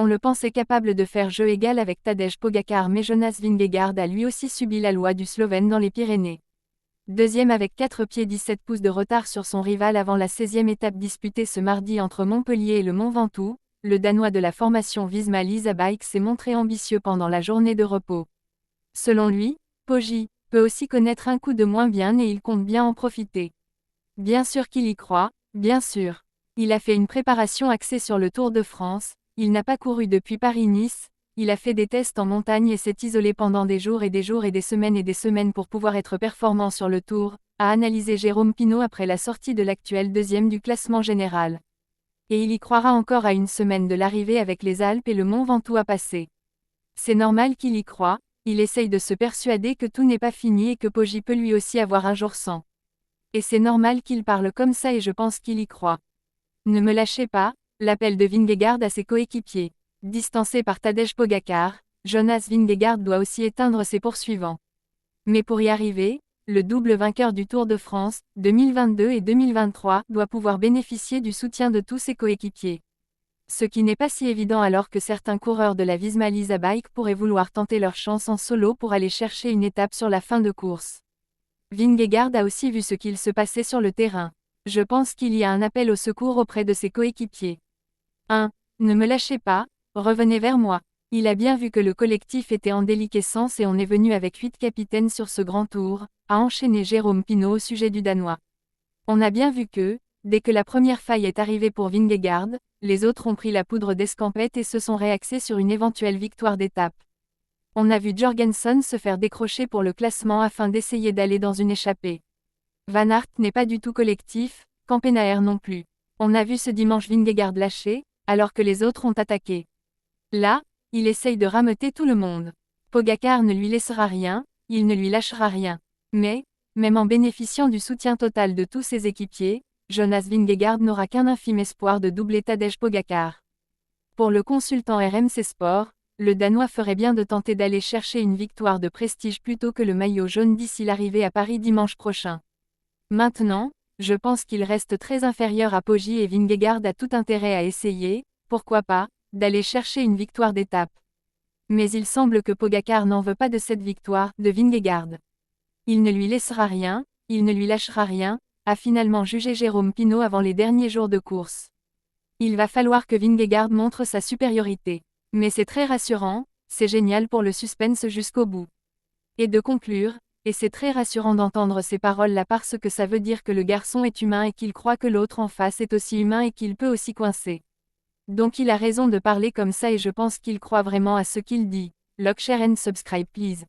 On le pensait capable de faire jeu égal avec Tadej Pogačar, mais Jonas Vingegaard a lui aussi subi la loi du Slovène dans les Pyrénées. Deuxième avec 4 pieds 17 pouces de retard sur son rival avant la 16e étape disputée ce mardi entre Montpellier et le Mont Ventoux, le Danois de la formation Visma Lease Bike s'est montré ambitieux pendant la journée de repos. Selon lui, Poggi peut aussi connaître un coup de moins bien et il compte bien en profiter. Bien sûr qu'il y croit, bien sûr. Il a fait une préparation axée sur le Tour de France, il n'a pas couru depuis Paris-Nice, il a fait des tests en montagne et s'est isolé pendant des jours et des jours et des semaines pour pouvoir être performant sur le Tour, a analysé Jérôme Pinault après la sortie de l'actuel deuxième du classement général. Et il y croira encore à une semaine de l'arrivée avec les Alpes et le Mont Ventoux à passer. C'est normal qu'il y croit, il essaye de se persuader que tout n'est pas fini et que Poggi peut lui aussi avoir un jour sans. Et c'est normal qu'il parle comme ça et je pense qu'il y croit. Ne me lâchez pas, l'appel de Vingegaard à ses coéquipiers. Distancé par Tadej Pogačar, Jonas Vingegaard doit aussi éteindre ses poursuivants. Mais pour y arriver, le double vainqueur du Tour de France, 2022 et 2023, doit pouvoir bénéficier du soutien de tous ses coéquipiers. Ce qui n'est pas si évident alors que certains coureurs de la Visma Lease Bike pourraient vouloir tenter leur chance en solo pour aller chercher une étape sur la fin de course. Vingegaard a aussi vu ce qu'il se passait sur le terrain. Je pense qu'il y a un appel au secours auprès de ses coéquipiers. 1. Ne me lâchez pas, revenez vers moi. Il a bien vu que le collectif était en déliquescence et on est venu avec 8 capitaines sur ce grand tour, a enchaîné Jérôme Pinault au sujet du Danois. On a bien vu que, dès que la première faille est arrivée pour Vingegaard, les autres ont pris la poudre d'escampette et se sont réaxés sur une éventuelle victoire d'étape. On a vu Jorgensen se faire décrocher pour le classement afin d'essayer d'aller dans une échappée. Van Aert n'est pas du tout collectif, Campenaerts non plus. On a vu ce dimanche Vingegaard lâcher, alors que les autres ont attaqué. Là, il essaye de rameuter tout le monde. Pogačar ne lui laissera rien, il ne lui lâchera rien. Mais, même en bénéficiant du soutien total de tous ses équipiers, Jonas Vingegaard n'aura qu'un infime espoir de doubler Tadej Pogačar. Pour le consultant RMC Sport, le Danois ferait bien de tenter d'aller chercher une victoire de prestige plutôt que le maillot jaune d'ici l'arrivée à Paris dimanche prochain. Maintenant, je pense qu'il reste très inférieur à Poggi et Vingegaard a tout intérêt à essayer, pourquoi pas, d'aller chercher une victoire d'étape. Mais il semble que Pogačar n'en veut pas de cette victoire de Vingegaard. Il ne lui laissera rien, il ne lui lâchera rien, a finalement jugé Jérôme Pinault avant les derniers jours de course. Il va falloir que Vingegaard montre sa supériorité. Mais c'est très rassurant, c'est génial pour le suspense jusqu'au bout. Et de conclure, et c'est très rassurant d'entendre ces paroles-là parce que ça veut dire que le garçon est humain et qu'il croit que l'autre en face est aussi humain et qu'il peut aussi coincer. Donc il a raison de parler comme ça et je pense qu'il croit vraiment à ce qu'il dit. Like, share and subscribe please.